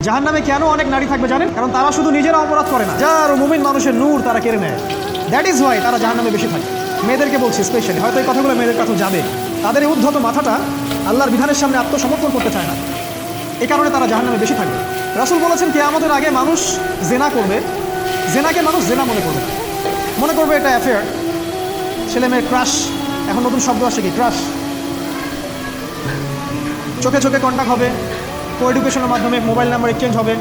জাহান্নামে কেন অনেক নারী থাকবে জানেন? কারণ তারা শুধু নিজেরা অপরাধ করে না, যার মুমিন মানুষের নূর তারা কেড়ে নেয়। দ্যাট ইজ ওয়াই তারা জাহান্নামে বেশি থাকে। মেয়েদেরকে বলছি স্পেশালি, হয়তো এই কথাগুলো মেয়েদের কাছে যাবে। তাদের এই উদ্ধত মাথাটা আল্লাহর বিধানের সামনে আত্মসমর্পণ করতে চায় না, এই কারণে তারা জাহান্নামে বেশি থাকবে। রাসূল বলেছেন কিয়ামতের আগে মানুষ জেনা করবে, জেনাকে মানুষ জেনা মনে করবে, মনে করবে এটা অ্যাফেয়ার, ছেলে মেয়ের ক্রাশ। এখন নতুন শব্দ আসে কি, ক্রাশ। চোখে চোখে কন্ট্যাক্ট হবে, কো এডুকেশনের মাধ্যমে মোবাইল নাম্বার এক্সচেঞ্জ হবে,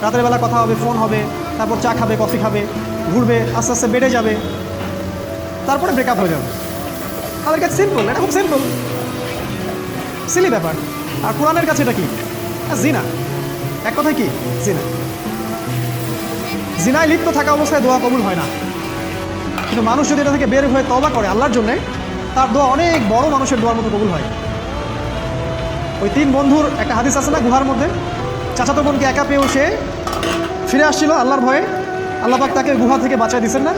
রাতের বেলা কথা হবে, ফোন হবে, তারপর চা খাবে, কফি খাবে, ঘুরবে, আস্তে আস্তে বেড়ে যাবে, তারপরে ব্রেকআপ হয়ে যাবে। তাদের কাছে সিম্পল, এটা খুব সিম্পল, সিলি ব্যাপার। আর কোরআনের কাছে এটা কি? জিনা। এক কথায় কি? জিনা। জিনায় লিপ্ত থাকা অবস্থায় দোয়া কবুল হয় না, কিন্তু মানুষ যদি এটা থেকে বের হয়ে তওবা করে আল্লাহর জন্যে, তার দোয়া অনেক বড় মানুষের দোয়ার মতো কবুল হয়। ওই তিন বন্ধুর একটা হাদিস আছে না, গুহার মধ্যে চাচাতো বোনকে একা পেয়েও সে ফিরে আসছিল আল্লাহর ভয়ে, আল্লাহ পাক তাকে গুহা থেকে বাঁচায় দিচ্ছেন না?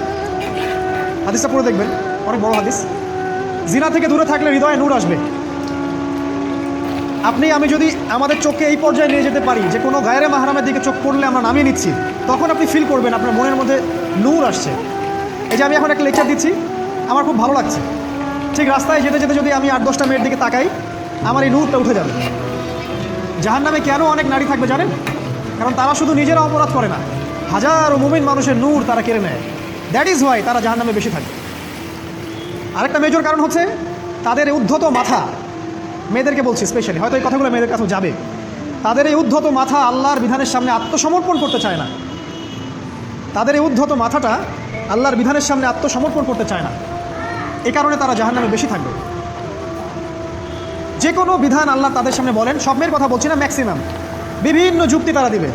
হাদিসটা পড়ে দেখবেন, অনেক বড় হাদিস। জিনা থেকে দূরে থাকলে হৃদয়ে নূর আসবে। আপনি আমি যদি আমাদের চোখকে এই পর্যায়ে নিয়ে যেতে পারি যে কোনো গায়রে মাহরামের দিকে চোখ পড়লে আমরা নামিয়ে নিচ্ছি, তখন আপনি ফিল করবেন আপনার মনের মধ্যে নূর আসছে। এই যে আমি এখন একটা লেকচার দিচ্ছি, আমার খুব ভালো লাগছে। ঠিক রাস্তায় যেতে যেতে যদি আমি 8-10টা মেয়ের দিকে তাকাই, আমার এই নূরটা উঠে যাবে। জাহান্নামে কেন অনেক নারী থাকবে জানেন? কারণ তারা শুধু নিজেরা অপরাধ করে না, হাজারো মুমিন মানুষের নূর তারা কেড়ে নেয়। দ্যাট ইজ ওয়াই তারা জাহান্নামে বেশি থাকে। আরেকটা মেজর কারণ হচ্ছে তাদের এই উদ্ধত মাথা। মেয়েদেরকে বলছি স্পেশালি, হয়তো এই কথাগুলো মেয়েদের কাছেও যাবে। তাদের এই উদ্ধত মাথা আল্লাহর বিধানের সামনে আত্মসমর্পণ করতে চায় না। তাদের এই উদ্ধত মাথাটা আল্লাহর বিধানের সামনে আত্মসমর্পণ করতে চায় না, এই কারণে তারা জাহান্নামে বেশি থাকবে। যে কোনো বিধান আল্লাহ তাদের সামনে বলেন, সব মেয়ের কথা বলছি না, ম্যাক্সিমাম বিভিন্ন যুক্তি তারা দিবে।